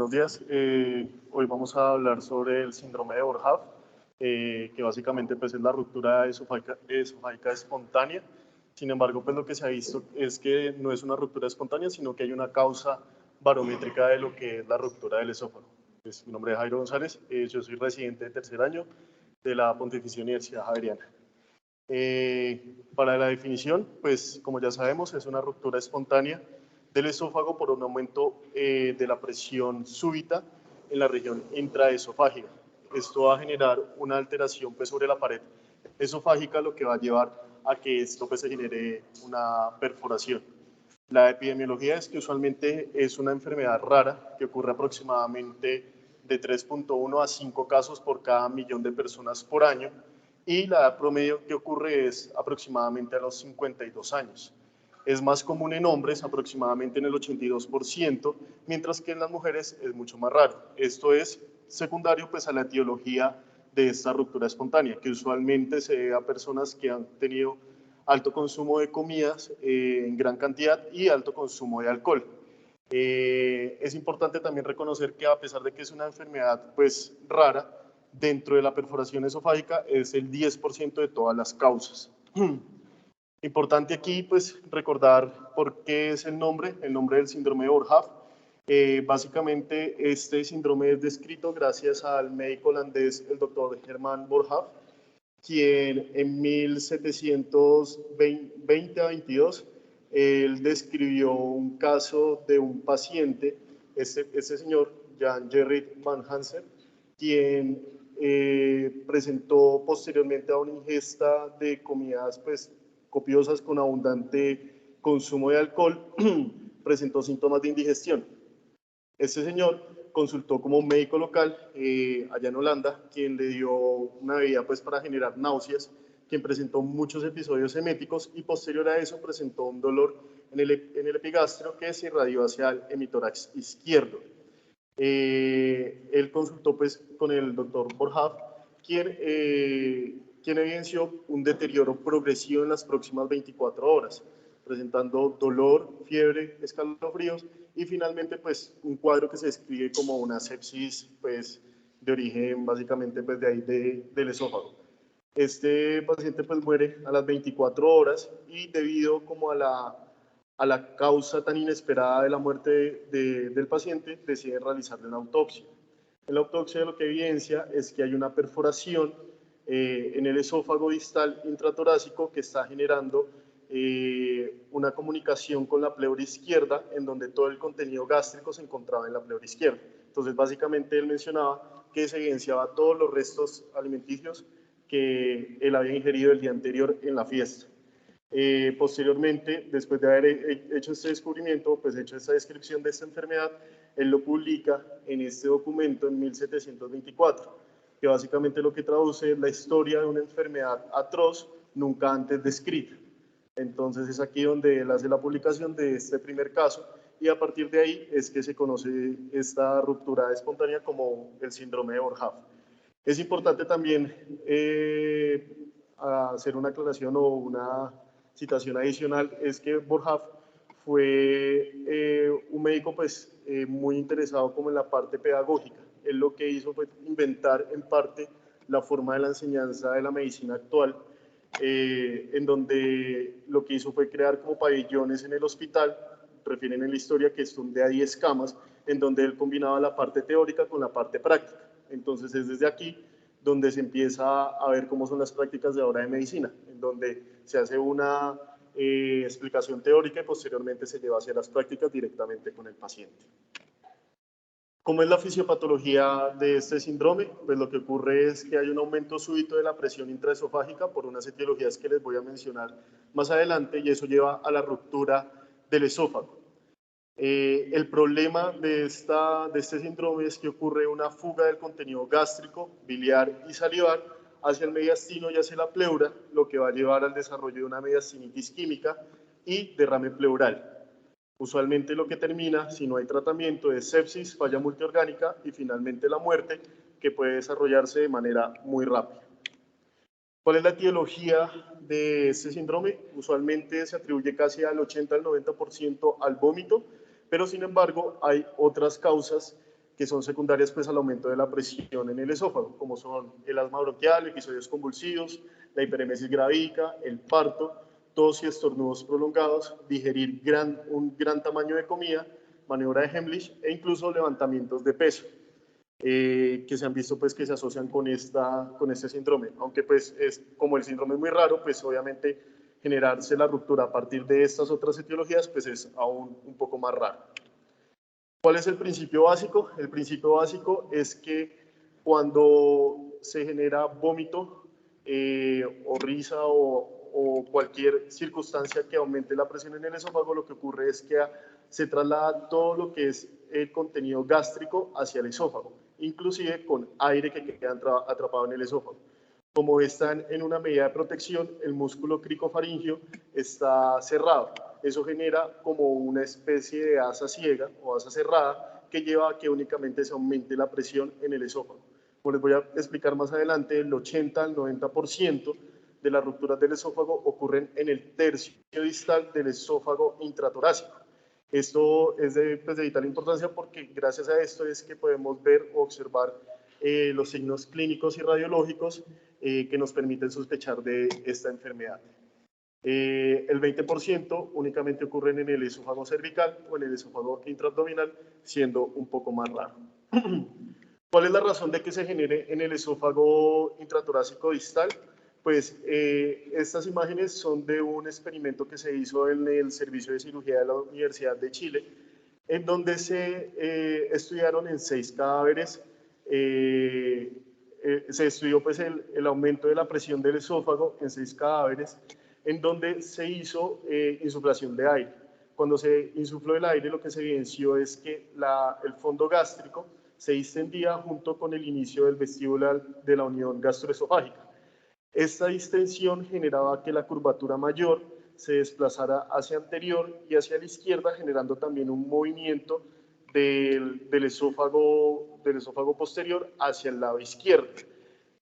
Buenos días. Hoy vamos a hablar sobre el síndrome de Boerhaave, que básicamente pues, es la ruptura esofágica espontánea. Sin embargo, pues, lo que se ha visto es que no es una ruptura espontánea, sino que hay una causa barométrica de lo que es la ruptura del esófago. Pues, mi nombre es Jairo González, yo soy residente de tercer año de la Pontificia Universidad Javeriana. Para la definición, pues como ya sabemos, es una ruptura espontánea del esófago por un aumento de la presión súbita en la región intraesofágica. Esto va a generar una alteración pues, sobre la pared esofágica, lo que va a llevar a que esto pues, se genere una perforación. La epidemiología es que usualmente es una enfermedad rara que ocurre aproximadamente de 3.1 a 5 casos por cada millón de personas por año, y la edad promedio que ocurre es aproximadamente a los 52 años. Es más común en hombres, aproximadamente en el 82%, mientras que en las mujeres es mucho más raro. Esto es secundario pues, a la etiología de esta ruptura espontánea, que usualmente se debe a personas que han tenido alto consumo de comidas en gran cantidad y alto consumo de alcohol. Es importante también reconocer que a pesar de que es una enfermedad pues, rara, dentro de la perforación esofágica es el 10% de todas las causas. Importante aquí pues recordar por qué es el nombre del síndrome de Boerhaave. Básicamente este síndrome es descrito gracias al médico holandés, el doctor Herman Boerhaave, quien en 1720 a 22 él describió un caso de un paciente, este señor, Jan Gerrit van Hansen, quien presentó posteriormente a una ingesta de comidas pues, copiosas con abundante consumo de alcohol, presentó síntomas de indigestión. Este señor consultó como un médico local allá en Holanda, quien le dio una bebida pues, para generar náuseas, quien presentó muchos episodios eméticos y posterior a eso presentó un dolor en el epigastrio que se irradió hacia el hemitórax izquierdo. Él consultó pues, con el doctor Boerhaave, quien evidenció un deterioro progresivo en las próximas 24 horas, presentando dolor, fiebre, escalofríos y finalmente pues, un cuadro que se describe como una sepsis pues, de origen básicamente pues, de ahí del esófago. Este paciente pues, muere a las 24 horas y debido como a la causa tan inesperada de la muerte del paciente, decide realizarle una autopsia. En la autopsia lo que evidencia es que hay una perforación en el esófago distal intratorácico que está generando una comunicación con la pleura izquierda, en donde todo el contenido gástrico se encontraba en la pleura izquierda. Entonces, básicamente, él mencionaba que se evidenciaba todos los restos alimenticios que él había ingerido el día anterior en la fiesta. Posteriormente, después de haber hecho este descubrimiento, pues hecho esta descripción de esta enfermedad, él lo publica en este documento en 1724, que básicamente lo que traduce es la historia de una enfermedad atroz nunca antes descrita. Entonces es aquí donde él hace la publicación de este primer caso y a partir de ahí es que se conoce esta ruptura espontánea como el síndrome de Boerhaave. Es importante también hacer una aclaración o una citación adicional, es que Boerhaave fue un médico pues, muy interesado como en la parte pedagógica. Él lo que hizo fue inventar en parte la forma de la enseñanza de la medicina actual, en donde lo que hizo fue crear como pabellones en el hospital, refieren en la historia que son de a 10 camas, en donde él combinaba la parte teórica con la parte práctica. Entonces es desde aquí donde se empieza a ver cómo son las prácticas de ahora de medicina, en donde se hace una explicación teórica y posteriormente se lleva hacia las prácticas directamente con el paciente. ¿Cómo es la fisiopatología de este síndrome? Pues lo que ocurre es que hay un aumento súbito de la presión intraesofágica por unas etiologías que les voy a mencionar más adelante y eso lleva a la ruptura del esófago. El problema de este síndrome es que ocurre una fuga del contenido gástrico, biliar y salivar hacia el mediastino y hacia la pleura, lo que va a llevar al desarrollo de una mediastinitis química y derrame pleural. Usualmente lo que termina, si no hay tratamiento, es sepsis, falla multiorgánica y finalmente la muerte, que puede desarrollarse de manera muy rápida. ¿Cuál es la etiología de este síndrome? Usualmente se atribuye casi al 80 al 90% al vómito, pero sin embargo hay otras causas que son secundarias pues, al aumento de la presión en el esófago, como son el asma bronquial, episodios convulsivos, la hiperemesis gravídica, el parto, tos y estornudos prolongados, digerir un gran tamaño de comida, maniobra de Heimlich e incluso levantamientos de peso, que se han visto pues, que se asocian con este síndrome. Aunque pues, como el síndrome es muy raro, pues obviamente generarse la ruptura a partir de estas otras etiologías pues, es aún un poco más raro. ¿Cuál es el principio básico? El principio básico es que cuando se genera vómito o risa o cualquier circunstancia que aumente la presión en el esófago, lo que ocurre es que se traslada todo lo que es el contenido gástrico hacia el esófago, inclusive con aire que queda atrapado en el esófago. Como están en una medida de protección, el músculo cricofaringio está cerrado. Eso genera como una especie de asa ciega o asa cerrada que lleva a que únicamente se aumente la presión en el esófago. Como les voy a explicar más adelante, el 80 al 90% de las rupturas del esófago ocurren en el tercio distal del esófago intratorácico. Esto es de vital importancia porque gracias a esto es que podemos ver o observar los signos clínicos y radiológicos que nos permiten sospechar de esta enfermedad. El 20% únicamente ocurren en el esófago cervical o en el esófago intraabdominal, siendo un poco más raro. ¿Cuál es la razón de que se genere en el esófago intratorácico distal? Pues estas imágenes son de un experimento que se hizo en el Servicio de Cirugía de la Universidad de Chile, en donde se estudiaron en 6 cadáveres, se estudió pues, el aumento de la presión del esófago en 6 cadáveres, en donde se hizo insuflación de aire. Cuando se insufló el aire, lo que se evidenció es que el fondo gástrico se distendía junto con el inicio del vestíbulo de la unión gastroesofágica. Esta distensión generaba que la curvatura mayor se desplazara hacia anterior y hacia la izquierda, generando también un movimiento del esófago posterior hacia el lado izquierdo.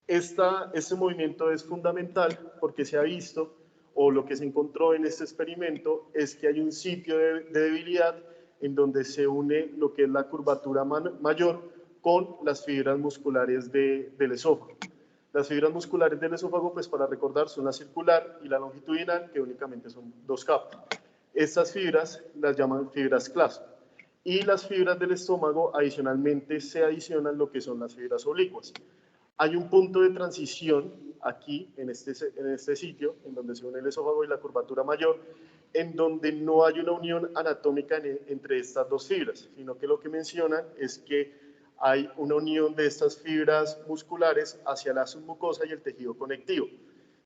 Este movimiento es fundamental porque se ha visto, o lo que se encontró en este experimento, es que hay un sitio de debilidad en donde se une lo que es la curvatura mayor con las fibras musculares del esófago. Las fibras musculares del esófago, pues para recordar, son la circular y la longitudinal, que únicamente son 2 capas. Estas fibras las llaman fibras claso. Y las fibras del estómago, adicionalmente, se adicionan lo que son las fibras oblicuas. Hay un punto de transición aquí, en este sitio, en donde se une el esófago y la curvatura mayor, en donde no hay una unión anatómica entre estas 2 fibras, sino que lo que mencionan es que hay una unión de estas fibras musculares hacia la submucosa y el tejido conectivo,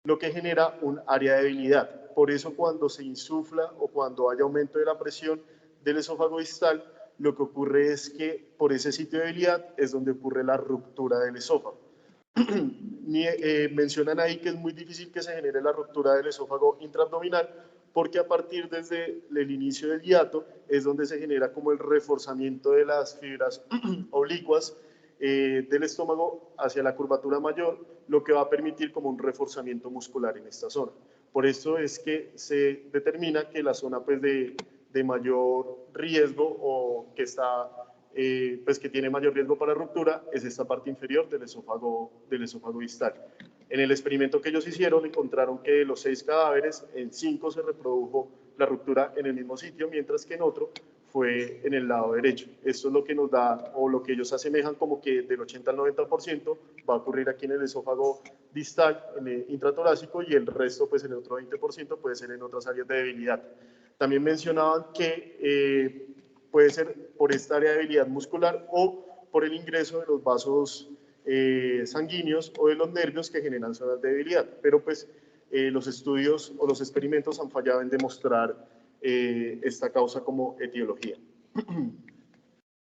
lo que genera un área de debilidad. Por eso cuando se insufla o cuando hay aumento de la presión del esófago distal, lo que ocurre es que por ese sitio de debilidad es donde ocurre la ruptura del esófago. Mencionan ahí que es muy difícil que se genere la ruptura del esófago intraabdominal porque a partir desde el inicio del hiato es donde se genera como el reforzamiento de las fibras oblicuas del estómago hacia la curvatura mayor, lo que va a permitir como un reforzamiento muscular en esta zona. Por eso es que se determina que la zona pues, de mayor riesgo o que está pues que tiene mayor riesgo para ruptura es esta parte inferior del esófago distal. En el experimento que ellos hicieron encontraron que de los 6 cadáveres, en 5 se reprodujo la ruptura en el mismo sitio, mientras que en otro fue en el lado derecho. Esto es lo que nos da, o lo que ellos asemejan como que del 80 al 90% va a ocurrir aquí en el esófago distal, en el intratorácico, y el resto, pues en el otro 20% puede ser en otras áreas de debilidad. También mencionaban que puede ser por esta área de debilidad muscular o por el ingreso de los vasos sanguíneos o de los nervios que generan zonas de debilidad. Pero pues los estudios o los experimentos han fallado en demostrar esta causa como etiología.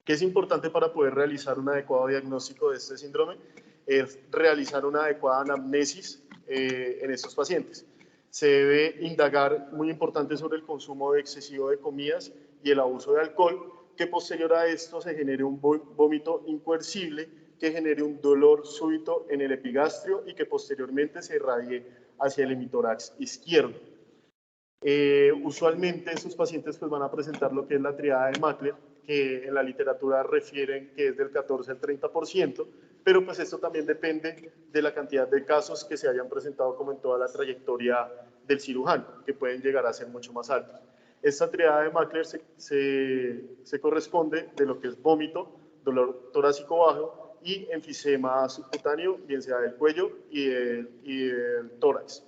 ¿Qué es importante para poder realizar un adecuado diagnóstico de este síndrome? Es realizar una adecuada anamnesis en estos pacientes. Se debe indagar, muy importante, sobre el consumo excesivo de comidas y el abuso de alcohol, que posterior a esto se genere un vómito incoercible, que genere un dolor súbito en el epigastrio y que posteriormente se irradie hacia el hemitórax izquierdo. Usualmente estos pacientes pues, van a presentar lo que es la triada de Mackler, que en la literatura refieren que es del 14 al 30%, pero pues esto también depende de la cantidad de casos que se hayan presentado como en toda la trayectoria del cirujano, que pueden llegar a ser mucho más altos. Esta triada de Mackler se corresponde de lo que es vómito, dolor torácico bajo y enfisema subcutáneo, bien sea del cuello y del tórax.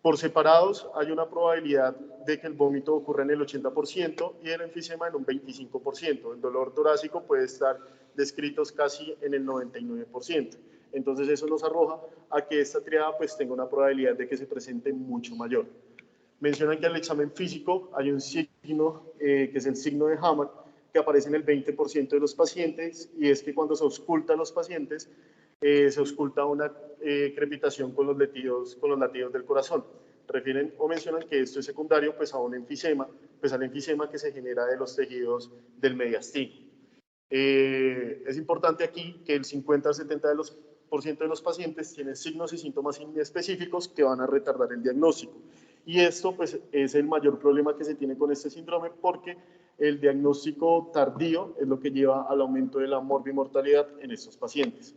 Por separados hay una probabilidad de que el vómito ocurra en el 80% y el enfisema en un 25%. El dolor torácico puede estar descrito casi en el 99%. Entonces eso nos arroja a que esta triada pues tenga una probabilidad de que se presente mucho mayor. Mencionan que al examen físico hay un signo que es el signo de Hamann que aparece en el 20% de los pacientes y es que cuando se ausculta a los pacientes se ausculta una crepitación con los latidos del corazón. Refieren o mencionan que esto es secundario pues a un enfisema, pues al enfisema que se genera de los tejidos del mediastino. Es importante aquí que el 50 al 70 de los pacientes tienen signos y síntomas inespecíficos que van a retardar el diagnóstico. Y esto pues, es el mayor problema que se tiene con este síndrome porque el diagnóstico tardío es lo que lleva al aumento de la morbimortalidad en estos pacientes.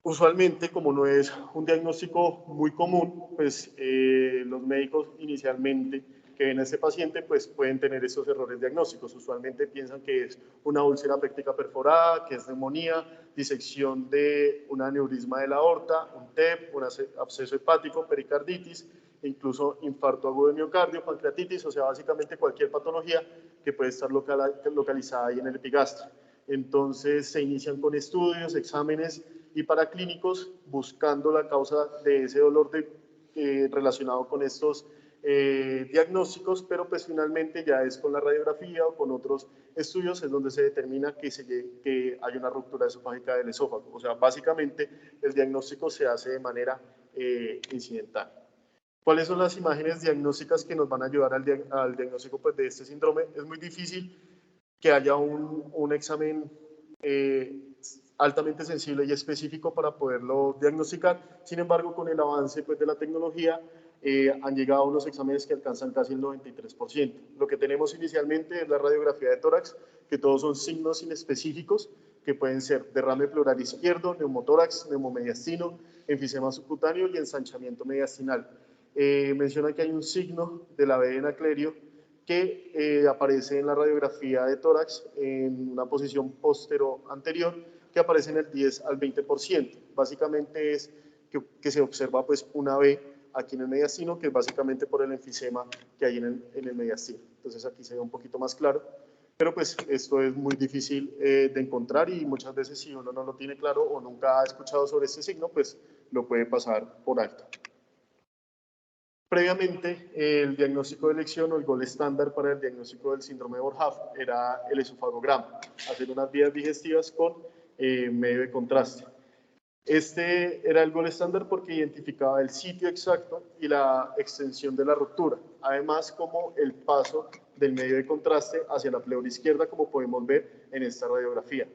Usualmente, como no es un diagnóstico muy común, pues los médicos inicialmente que ven a este paciente pues pueden tener estos errores diagnósticos. Usualmente piensan que es una úlcera péptica perforada, que es neumonía, disección de un aneurisma de la aorta, un TEP, un absceso hepático, pericarditis, e incluso infarto agudo de miocardio, pancreatitis, o sea, básicamente cualquier patología que puede estar localizada ahí en el epigastrio. Entonces se inician con estudios, exámenes y paraclínicos buscando la causa de ese dolor relacionado con estos diagnósticos, pero pues finalmente ya es con la radiografía o con otros estudios es donde se determina que hay una ruptura esofágica del esófago. O sea, básicamente el diagnóstico se hace de manera incidental. ¿Cuáles son las imágenes diagnósticas que nos van a ayudar al diagnóstico pues, de este síndrome? Es muy difícil que haya un examen altamente sensible y específico para poderlo diagnosticar. Sin embargo, con el avance pues, de la tecnología, han llegado unos exámenes que alcanzan casi el 93%. Lo que tenemos inicialmente es la radiografía de tórax, que todos son signos inespecíficos, que pueden ser derrame pleural izquierdo, neumotórax, neumomediastino, enfisema subcutáneo y ensanchamiento mediastinal. Mencionan que hay un signo de la vena clerio que aparece en la radiografía de tórax en una posición postero-anterior que aparece en el 10 al 20%. Básicamente es que se observa pues una V aquí en el mediastino, que es básicamente por el enfisema que hay en el mediastino. Entonces aquí se ve un poquito más claro, pero pues esto es muy difícil de encontrar y muchas veces si uno no lo tiene claro o nunca ha escuchado sobre este signo, pues lo puede pasar por alto. Previamente, el diagnóstico de elección o el gol estándar para el diagnóstico del síndrome de Borja era el esofagograma, hacer unas vías digestivas con medio de contraste. Este era el gol estándar porque identificaba el sitio exacto y la extensión de la ruptura, además como el paso del medio de contraste hacia la pleura izquierda, como podemos ver en esta radiografía.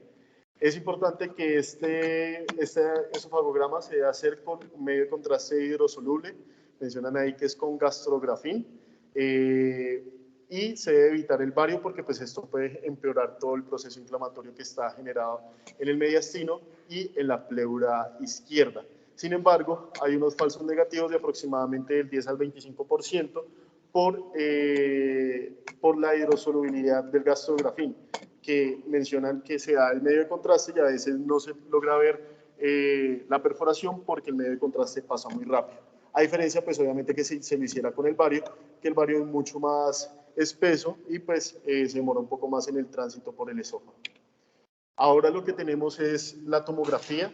Es importante que este esofagograma se debe hacer con un medio de contraste hidrosoluble, mencionan ahí que es con gastrografín, y se debe evitar el bario porque pues esto puede empeorar todo el proceso inflamatorio que está generado en el mediastino y en la pleura izquierda. Sin embargo, hay unos falsos negativos de aproximadamente del 10 al 25% por la hidrosolubilidad del gastrografín, que mencionan que se da el medio de contraste y a veces no se logra ver la perforación porque el medio de contraste pasa muy rápido. A diferencia, pues obviamente que si se lo hiciera con el bario, que el bario es mucho más espeso y pues se demora un poco más en el tránsito por el esófago. Ahora lo que tenemos es la tomografía.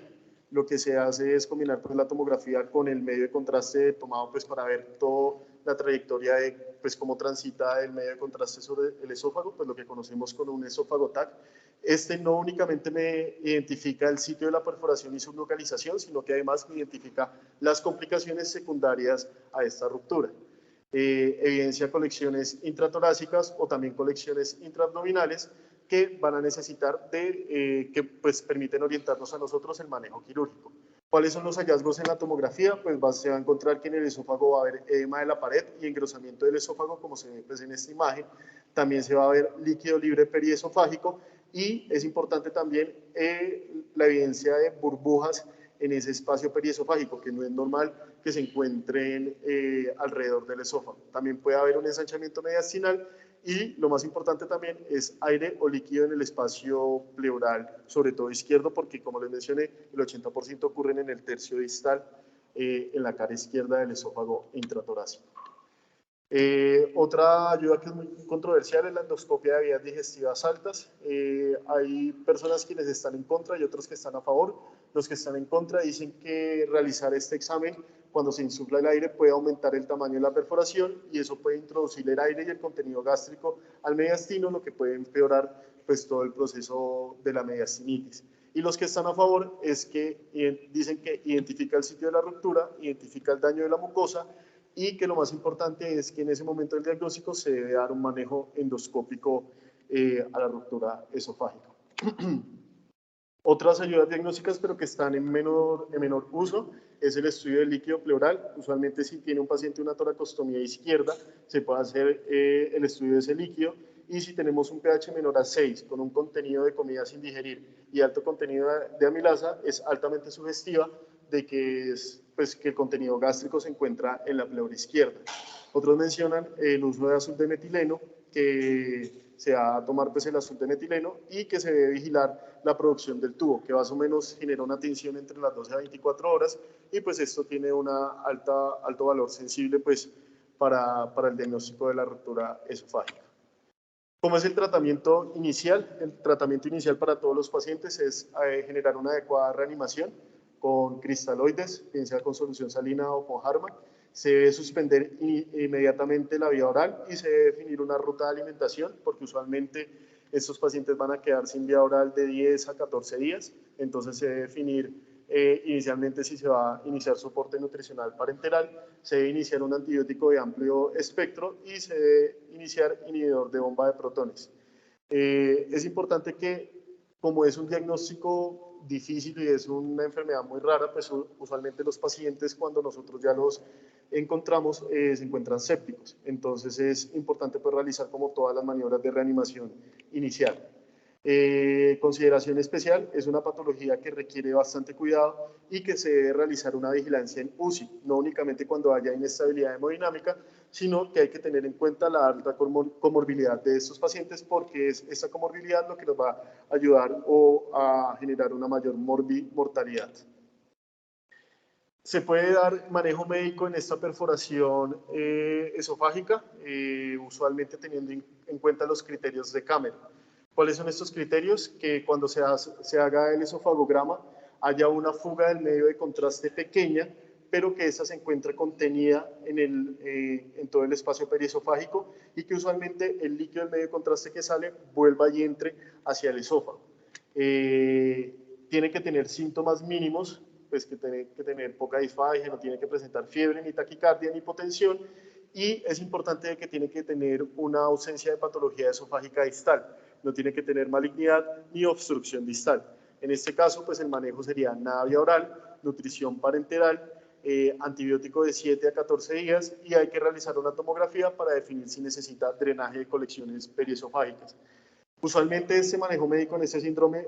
Lo que se hace es combinar pues, la tomografía con el medio de contraste tomado pues, para ver toda la trayectoria de pues, cómo transita el medio de contraste sobre el esófago, pues lo que conocemos como un esófago TAC. Este no únicamente me identifica el sitio de la perforación y su localización, sino que además me identifica las complicaciones secundarias a esta ruptura. Evidencia colecciones intratorácicas o también colecciones intraabdominales que van a necesitar que pues, permiten orientarnos a nosotros el manejo quirúrgico. ¿Cuáles son los hallazgos en la tomografía? Pues se va a encontrar que en el esófago va a haber edema de la pared y engrosamiento del esófago, como se ve pues, en esta imagen. También se va a ver líquido libre periesofágico y es importante también la evidencia de burbujas en ese espacio periesofágico, que no es normal que se encuentren alrededor del esófago. También puede haber un ensanchamiento mediastinal y lo más importante también es aire o líquido en el espacio pleural, sobre todo izquierdo, porque como les mencioné, el 80% ocurren en el tercio distal, en la cara izquierda del esófago intratorácico. Otra ayuda que es muy controversial es la endoscopia de vías digestivas altas. Hay personas quienes están en contra y otros que están a favor. Los que están en contra dicen que realizar este examen cuando se insufla el aire puede aumentar el tamaño de la perforación y eso puede introducir el aire y el contenido gástrico al mediastino, lo que puede empeorar pues, todo el proceso de la mediastinitis. Y los que están a favor es que dicen que identifica el sitio de la ruptura, identifica el daño de la mucosa y que lo más importante es que en ese momento del diagnóstico se debe dar un manejo endoscópico a la ruptura esofágica. Otras ayudas diagnósticas, pero que están en menor uso, es el estudio del líquido pleural. Usualmente si tiene un paciente una toracostomía izquierda, se puede hacer el estudio de ese líquido. Y si tenemos un pH menor a 6, con un contenido de comida sin digerir y alto contenido de amilasa, es altamente sugestiva de que, pues, que el contenido gástrico se encuentra en la pleura izquierda. Otros mencionan el uso de azul de metileno, que se va a tomar pues, el azul de metileno y que se debe vigilar la producción del tubo, que más o menos genera una tensión entre las 12 a 24 horas y pues esto tiene un alto valor sensible pues, para el diagnóstico de la ruptura esofágica. ¿Cómo es el tratamiento inicial? El tratamiento inicial para todos los pacientes es generar una adecuada reanimación con cristaloides, bien sea con solución salina o con Harman. Se debe suspender inmediatamente la vía oral y se debe definir una ruta de alimentación, porque usualmente estos pacientes van a quedar sin vía oral de 10 a 14 días, entonces se debe definir inicialmente si se va a iniciar soporte nutricional parenteral, se debe iniciar un antibiótico de amplio espectro y se debe iniciar inhibidor de bomba de protones. Es importante que, como es un diagnóstico difícil y es una enfermedad muy rara, pues usualmente los pacientes cuando nosotros ya los encontramos se encuentran sépticos. Entonces es importante pues, realizar como todas las maniobras de reanimación inicial. Consideración especial, es una patología que requiere bastante cuidado y que se debe realizar una vigilancia en UCI, no únicamente cuando haya inestabilidad hemodinámica, sino que hay que tener en cuenta la alta comorbilidad de estos pacientes porque es esta comorbilidad lo que nos va a ayudar o a generar una mayor mortalidad. Se puede dar manejo médico en esta perforación esofágica, usualmente teniendo en cuenta los criterios de Cameron. ¿Cuáles son estos criterios? Que cuando se haga el esofagograma haya una fuga del medio de contraste pequeña, pero que esa se encuentre contenida en todo el espacio periesofágico y que usualmente el líquido del medio de contraste que sale vuelva y entre hacia el esófago. Tiene que tener síntomas mínimos, pues que tiene que tener poca disfagia, no tiene que presentar fiebre, ni taquicardia, ni hipotensión, y es importante que tiene que tener una ausencia de patología esofágica distal, no tiene que tener malignidad ni obstrucción distal. En este caso, pues el manejo sería nada vía oral, nutrición parenteral, antibiótico de 7 a 14 días y hay que realizar una tomografía para definir si necesita drenaje de colecciones periesofágicas. Usualmente este manejo médico en este síndrome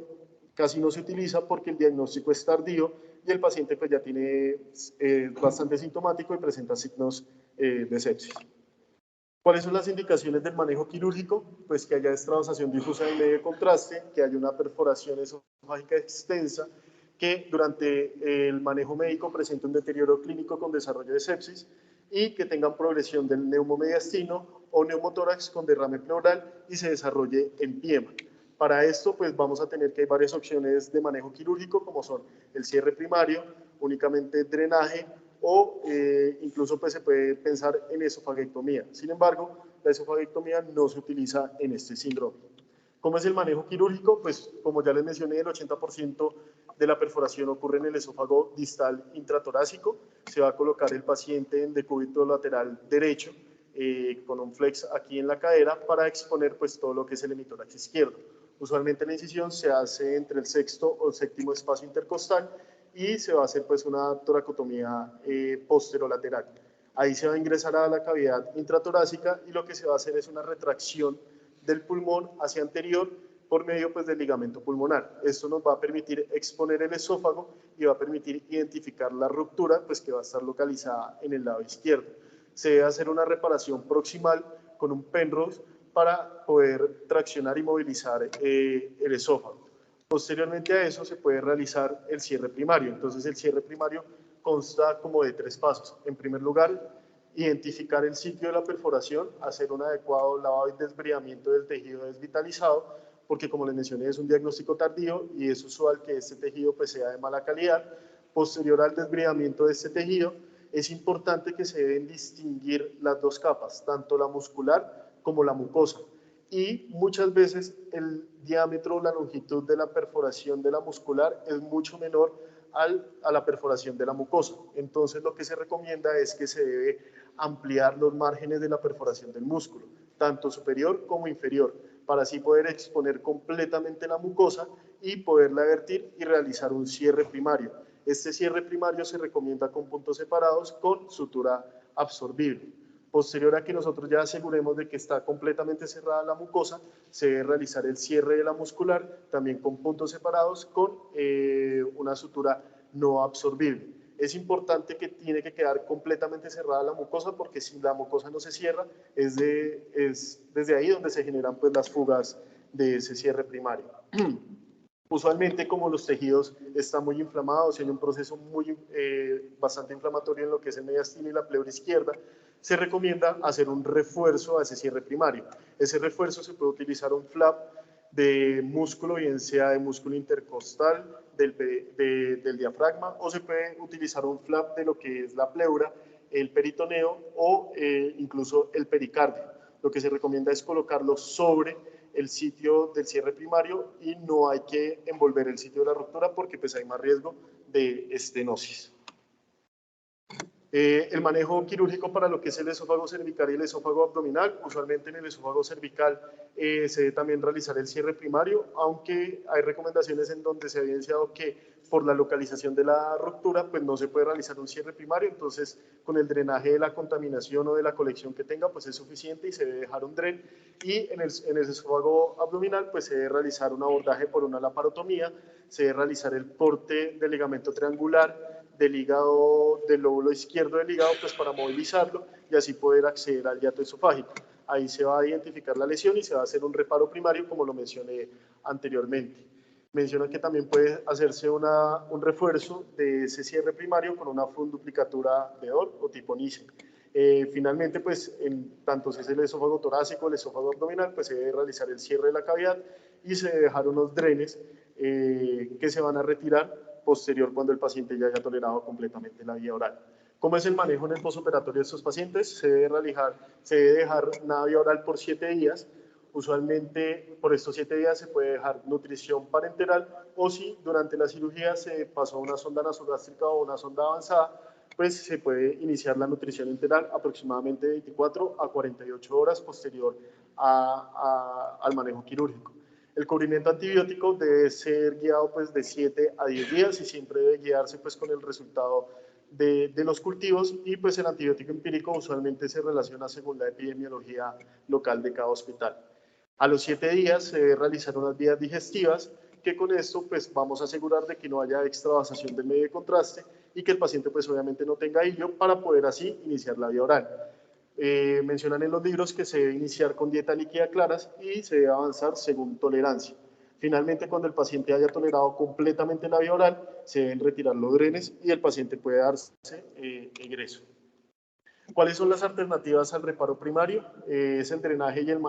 casi no se utiliza porque el diagnóstico es tardío y el paciente pues ya tiene bastante sintomático y presenta signos de sepsis. ¿Cuáles son las indicaciones del manejo quirúrgico? Pues que haya extravasación difusa del medio de contraste, que haya una perforación esofágica extensa, que durante el manejo médico presente un deterioro clínico con desarrollo de sepsis y que tengan progresión del neumomediastino o neumotórax con derrame pleural y se desarrolle empiema. Para esto, pues vamos a tener que hay varias opciones de manejo quirúrgico, como son el cierre primario, únicamente drenaje, o incluso pues, se puede pensar en esofagectomía. Sin embargo, la esofagectomía no se utiliza en este síndrome. ¿Cómo es el manejo quirúrgico? Pues como ya les mencioné, el 80% de la perforación ocurre en el esófago distal intratorácico. Se va a colocar el paciente en decúbito lateral derecho con un flex aquí en la cadera para exponer pues, todo lo que es el hemitórax izquierdo. Usualmente la incisión se hace entre el sexto o el séptimo espacio intercostal y se va a hacer pues una toracotomía posterolateral. Ahí se va a ingresar a la cavidad intratorácica y lo que se va a hacer es una retracción del pulmón hacia anterior por medio pues, del ligamento pulmonar. Esto nos va a permitir exponer el esófago y va a permitir identificar la ruptura pues, que va a estar localizada en el lado izquierdo. Se debe hacer una reparación proximal con un Penrose para poder traccionar y movilizar el esófago. Posteriormente a eso se puede realizar el cierre primario. Entonces el cierre primario consta como de 3 pasos. En primer lugar, identificar el sitio de la perforación, hacer un adecuado lavado y desbridamiento del tejido desvitalizado, porque como les mencioné es un diagnóstico tardío y es usual que este tejido pues, sea de mala calidad. Posterior al desbridamiento de este tejido, es importante que se deben distinguir las 2 capas, tanto la muscular como la mucosa. Y muchas veces el diámetro o la longitud de la perforación de la muscular es mucho menor a la perforación de la mucosa. Entonces lo que se recomienda es que se debe ampliar los márgenes de la perforación del músculo, tanto superior como inferior, para así poder exponer completamente la mucosa y poderla vertir y realizar un cierre primario. Este cierre primario se recomienda con puntos separados con sutura absorbible. Posterior a que nosotros ya aseguremos de que está completamente cerrada la mucosa, se debe realizar el cierre de la muscular, también con puntos separados, con una sutura no absorbible. Es importante que tiene que quedar completamente cerrada la mucosa, porque si la mucosa no se cierra, es desde ahí donde se generan pues, las fugas de ese cierre primario. Usualmente, como los tejidos están muy inflamados y hay un proceso bastante inflamatorio en lo que es el mediastino y la pleura izquierda, se recomienda hacer un refuerzo a ese cierre primario. Ese refuerzo se puede utilizar un flap de músculo, bien sea de músculo intercostal, del diafragma, o se puede utilizar un flap de lo que es la pleura, el peritoneo o incluso el pericardio. Lo que se recomienda es colocarlo sobre el sitio del cierre primario y no hay que envolver el sitio de la ruptura porque pues hay más riesgo de estenosis. El manejo quirúrgico para lo que es el esófago cervical y el esófago abdominal, usualmente en el esófago cervical se debe también realizar el cierre primario, aunque hay recomendaciones en donde se ha evidenciado que por la localización de la ruptura, pues no se puede realizar un cierre primario, entonces con el drenaje de la contaminación o de la colección que tenga, pues es suficiente y se debe dejar un dren. Y en el esófago abdominal, pues se debe realizar un abordaje por una laparotomía, se debe realizar el corte del ligamento triangular, del hígado, del lóbulo izquierdo del hígado, pues para movilizarlo y así poder acceder al hiato esofágico. Ahí se va a identificar la lesión y se va a hacer un reparo primario, como lo mencioné anteriormente. Menciona que también puede hacerse un refuerzo de ese cierre primario con una funduplicatura de Dor o tipo Nissen. Finalmente, pues, tanto si es el esófago torácico o el esófago abdominal, pues se debe realizar el cierre de la cavidad y se debe dejar unos drenes que se van a retirar posterior cuando el paciente ya haya tolerado completamente la vía oral. ¿Cómo es el manejo en el postoperatorio de estos pacientes? Se debe dejar una vía oral por 7 días. Usualmente por estos 7 días se puede dejar nutrición parenteral o si durante la cirugía se pasó una sonda nasogástrica o una sonda avanzada, pues se puede iniciar la nutrición enteral aproximadamente 24 a 48 horas posterior al manejo quirúrgico. El cubrimiento antibiótico debe ser guiado pues, de 7 a 10 días y siempre debe guiarse pues, con el resultado de los cultivos y pues, el antibiótico empírico usualmente se relaciona según la epidemiología local de cada hospital. A los 7 días se debe realizar unas vías digestivas que con esto pues, vamos a asegurar de que no haya extravasación del medio de contraste y que el paciente pues, obviamente no tenga hilio para poder así iniciar la vía oral. Mencionan en los libros que se debe iniciar con dieta líquida claras y se debe avanzar según tolerancia. Finalmente, cuando el paciente haya tolerado completamente la vía oral, se deben retirar los drenes y el paciente puede darse egreso. ¿Cuáles son las alternativas al reparo primario? Es el drenaje y el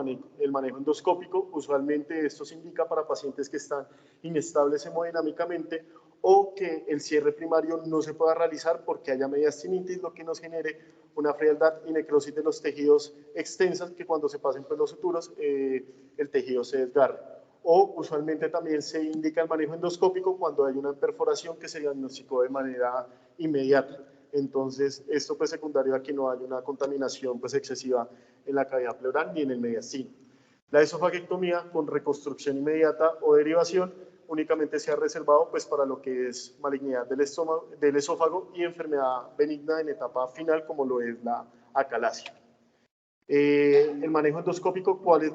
manejo endoscópico. Usualmente esto se indica para pacientes que están inestables hemodinámicamente o que el cierre primario no se pueda realizar porque haya mediastinitis, lo que nos genere una frialdad y necrosis de los tejidos extensas que cuando se pasen por los suturos el tejido se desgarre. O usualmente también se indica el manejo endoscópico cuando hay una perforación que se diagnosticó de manera inmediata. Entonces, esto pues secundario a que no haya una contaminación pues excesiva en la cavidad pleural ni en el mediastino. La esofaguectomía con reconstrucción inmediata o derivación únicamente se ha reservado pues, para lo que es malignidad del esófago y enfermedad benigna en etapa final, como lo es la acalasia. El manejo endoscópico, ¿cuál es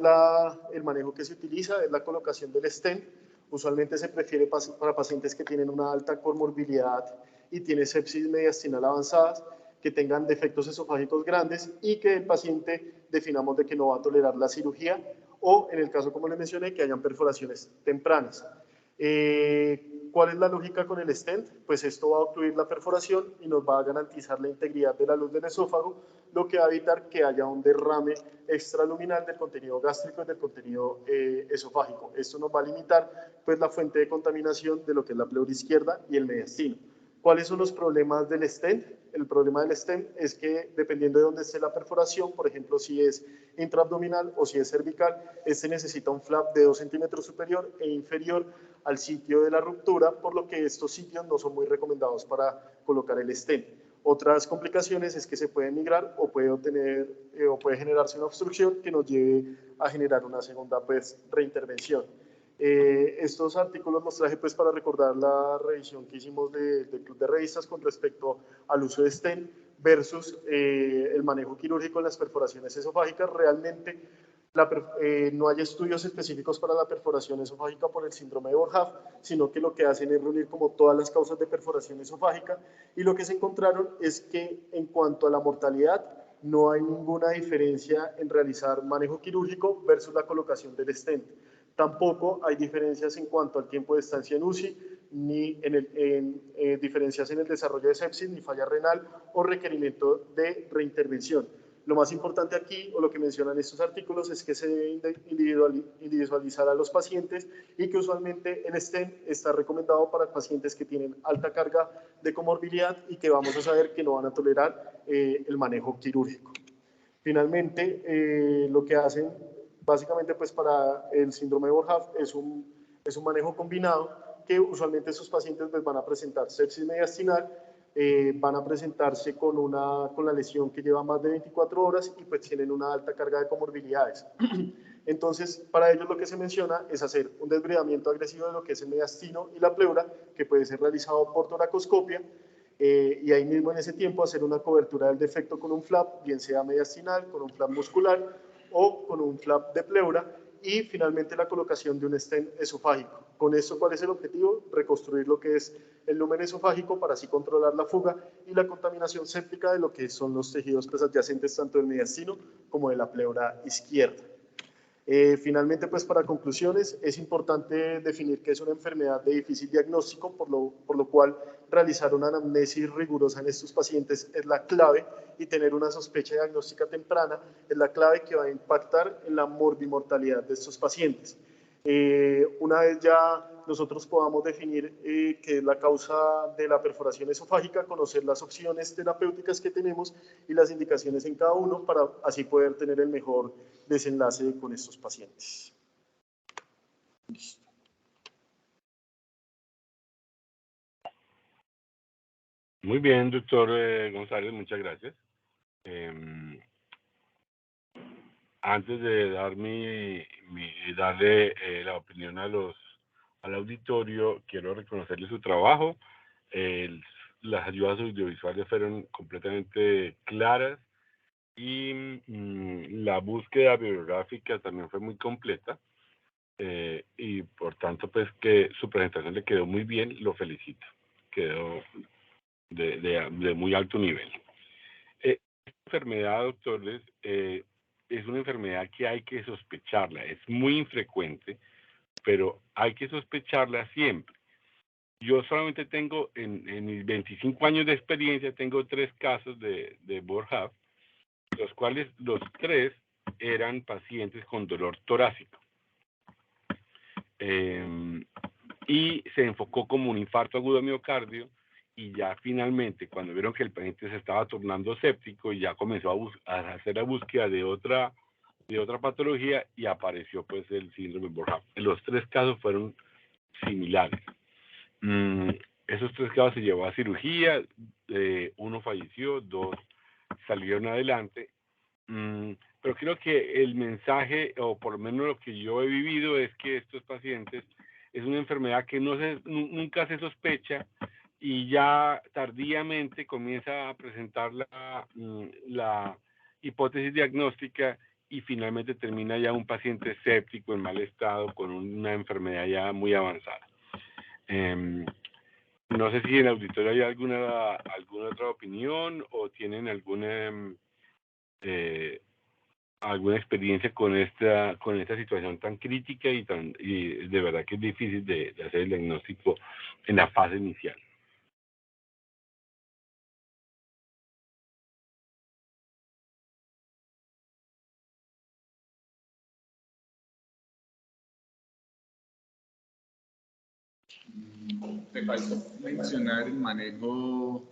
el manejo que se utiliza? Es la colocación del stent. Usualmente se prefiere para pacientes que tienen una alta comorbilidad y tienen sepsis mediastinal avanzadas, que tengan defectos esofágicos grandes y que el paciente definamos de que no va a tolerar la cirugía o, en el caso como les mencioné, que hayan perforaciones tempranas. ¿Cuál es la lógica con el stent? Pues esto va a ocluir la perforación y nos va a garantizar la integridad de la luz del esófago, lo que va a evitar que haya un derrame extraluminal del contenido gástrico y del contenido esofágico. Esto nos va a limitar pues, la fuente de contaminación de lo que es la pleura izquierda y el mediastino. ¿Cuáles son los problemas del stent? El problema del stent es que dependiendo de dónde esté la perforación, por ejemplo, si es intraabdominal o si es cervical, este necesita un flap de 2 centímetros superior e inferior al sitio de la ruptura, por lo que estos sitios no son muy recomendados para colocar el stent. Otras complicaciones es que se puede migrar o puede generarse una obstrucción que nos lleve a generar una segunda pues, reintervención. Estos artículos los traje pues para recordar la revisión que hicimos del Club de Revistas con respecto al uso de stent versus el manejo quirúrgico en las perforaciones esofágicas. Realmente no hay estudios específicos para la perforación esofágica por el síndrome de Borja, sino que lo que hacen es reunir como todas las causas de perforación esofágica y lo que se encontraron es que en cuanto a la mortalidad no hay ninguna diferencia en realizar manejo quirúrgico versus la colocación del stent. Tampoco hay diferencias en cuanto al tiempo de estancia en UCI, ni diferencias en el desarrollo de sepsis, ni falla renal o requerimiento de reintervención. Lo más importante aquí, o lo que mencionan estos artículos, es que se debe individualizar a los pacientes y que usualmente el stent está recomendado para pacientes que tienen alta carga de comorbilidad y que vamos a saber que no van a tolerar el manejo quirúrgico. Finalmente, lo que hacen básicamente pues para el síndrome de Borja es un manejo combinado que usualmente esos pacientes pues, van a presentar sepsis mediastinal, van a presentarse con la lesión que lleva más de 24 horas y pues tienen una alta carga de comorbilidades. Entonces, para ellos lo que se menciona es hacer un desbridamiento agresivo de lo que es el mediastino y la pleura, que puede ser realizado por toracoscopia, y ahí mismo en ese tiempo hacer una cobertura del defecto con un flap, bien sea mediastinal, con un flap muscular o con un flap de pleura, y finalmente la colocación de un stent esofágico. Con esto, ¿cuál es el objetivo? Reconstruir lo que es el lumen esofágico para así controlar la fuga y la contaminación séptica de lo que son los tejidos pues, adyacentes tanto del mediastino como de la pleura izquierda. Finalmente, pues para conclusiones, es importante definir que es una enfermedad de difícil diagnóstico, por lo cual realizar una anamnesis rigurosa en estos pacientes es la clave y tener una sospecha diagnóstica temprana es la clave que va a impactar en la morbimortalidad de estos pacientes. Una vez ya nosotros podamos definir qué es la causa de la perforación esofágica, conocer las opciones terapéuticas que tenemos y las indicaciones en cada uno para así poder tener el mejor desenlace con estos pacientes. Listo. Muy bien, doctor González, muchas gracias. Antes de darle la opinión al auditorio, quiero reconocerle su trabajo. Las ayudas audiovisuales fueron completamente claras y la búsqueda bibliográfica también fue muy completa. Y por tanto, pues que su presentación le quedó muy bien, lo felicito. Quedó de muy alto nivel. Esta enfermedad, doctores, es una enfermedad que hay que sospecharla. Es muy infrecuente, pero hay que sospecharla siempre. Yo solamente tengo, en mis 25 años de experiencia, tengo 3 casos de Borja, los cuales los 3 eran pacientes con dolor torácico. Y se enfocó como un infarto agudo de miocardio, y ya finalmente cuando vieron que el paciente se estaba tornando séptico, ya comenzó a hacer la búsqueda de otra patología y apareció pues el síndrome de Borja. Los 3 casos fueron similares. Esos 3 casos se llevó a cirugía, 1 falleció, 2 salieron adelante. Pero creo que el mensaje, o por lo menos lo que yo he vivido, es que estos pacientes es una enfermedad que nunca se sospecha y ya tardíamente comienza a presentar la hipótesis diagnóstica y finalmente termina ya un paciente escéptico, en mal estado, con una enfermedad ya muy avanzada. No sé si en el auditorio hay alguna otra opinión o tienen alguna experiencia con esta situación tan crítica y de verdad que es difícil de hacer el diagnóstico en la fase inicial. Te faltó mencionar el manejo,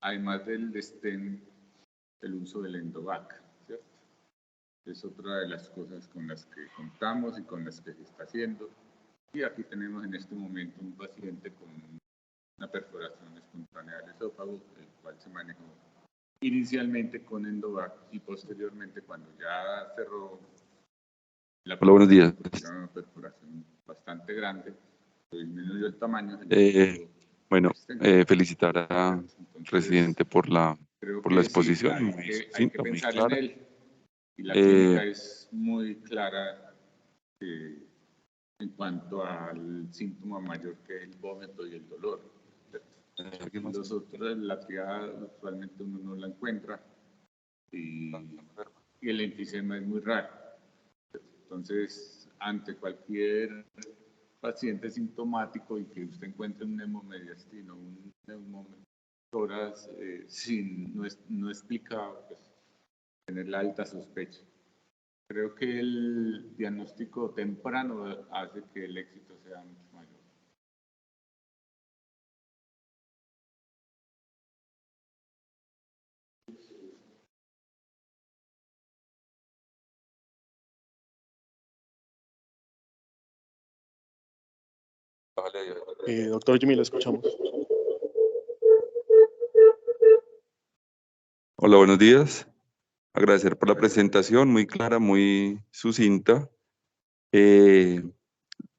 además del stent, el uso del Endovac, ¿cierto? Es otra de las cosas con las que contamos y con las que se está haciendo. Y aquí tenemos en este momento un paciente con una perforación espontánea del esófago, el cual se manejó inicialmente con Endovac y posteriormente, cuando ya cerró la Hola, buenos días. una perforación bastante grande, disminuyó el tamaño. Bueno, felicitar al presidente por la exposición. Sí, hay que muy pensar clara. en él. Y la clínica es muy clara en cuanto al síntoma mayor que es el vómito y el dolor. Los otros, la triada usualmente uno no la encuentra y el enfisema es muy raro. Entonces, ante cualquier paciente sintomático y que usted encuentre un neumomediastino, un neumotórax no explicado, pues tener la alta sospecha. Creo que el diagnóstico temprano hace que el éxito sea mucho mayor. Doctor Jimmy, lo escuchamos. Hola, buenos días. Agradecer por la presentación, muy clara, muy sucinta.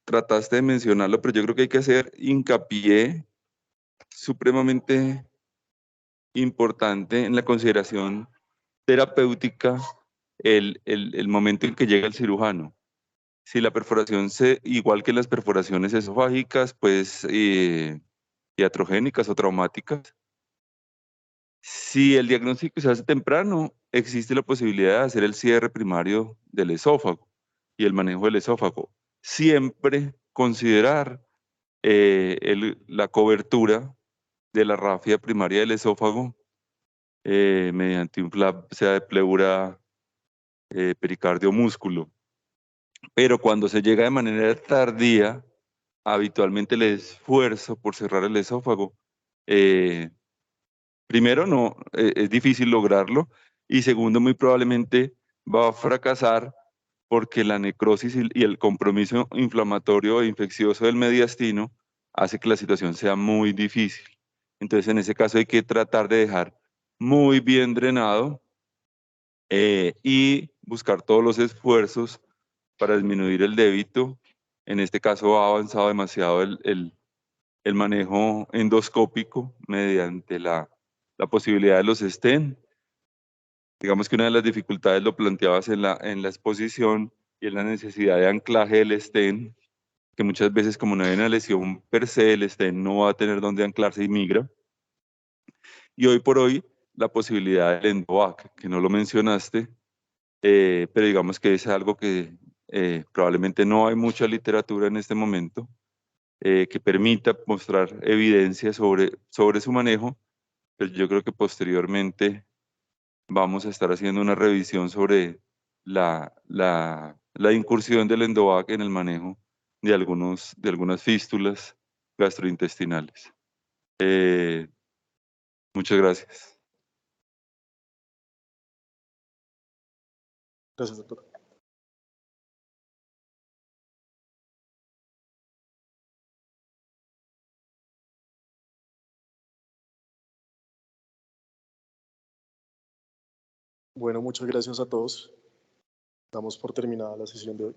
Trataste de mencionarlo, pero yo creo que hay que hacer hincapié supremamente importante en la consideración terapéutica el momento en que llega el cirujano. Si la perforación igual que las perforaciones esofágicas, pues iatrogénicas o traumáticas, si el diagnóstico se hace temprano, existe la posibilidad de hacer el cierre primario del esófago y el manejo del esófago. Siempre considerar la cobertura de la rafia primaria del esófago mediante un flap, sea de pleura, pericardio, músculo. Pero cuando se llega de manera tardía, habitualmente el esfuerzo por cerrar el esófago, primero es difícil lograrlo y segundo muy probablemente va a fracasar porque la necrosis y el compromiso inflamatorio e infeccioso del mediastino hace que la situación sea muy difícil. Entonces en ese caso hay que tratar de dejar muy bien drenado y buscar todos los esfuerzos para disminuir el débito. En este caso ha avanzado demasiado el manejo endoscópico mediante la posibilidad de los stent. Digamos que una de las dificultades lo planteabas en la exposición y es la necesidad de anclaje del stent, que muchas veces como no hay una lesión per se, el stent no va a tener dónde anclarse y migra. Y hoy por hoy la posibilidad del Endovac, que no lo mencionaste, pero digamos que es algo que probablemente no hay mucha literatura en este momento que permita mostrar evidencia sobre su manejo, pero yo creo que posteriormente vamos a estar haciendo una revisión sobre la incursión del Endovac en el manejo de algunas fístulas gastrointestinales. Muchas gracias. Gracias, doctor. Bueno, muchas gracias a todos. Damos por terminada la sesión de hoy.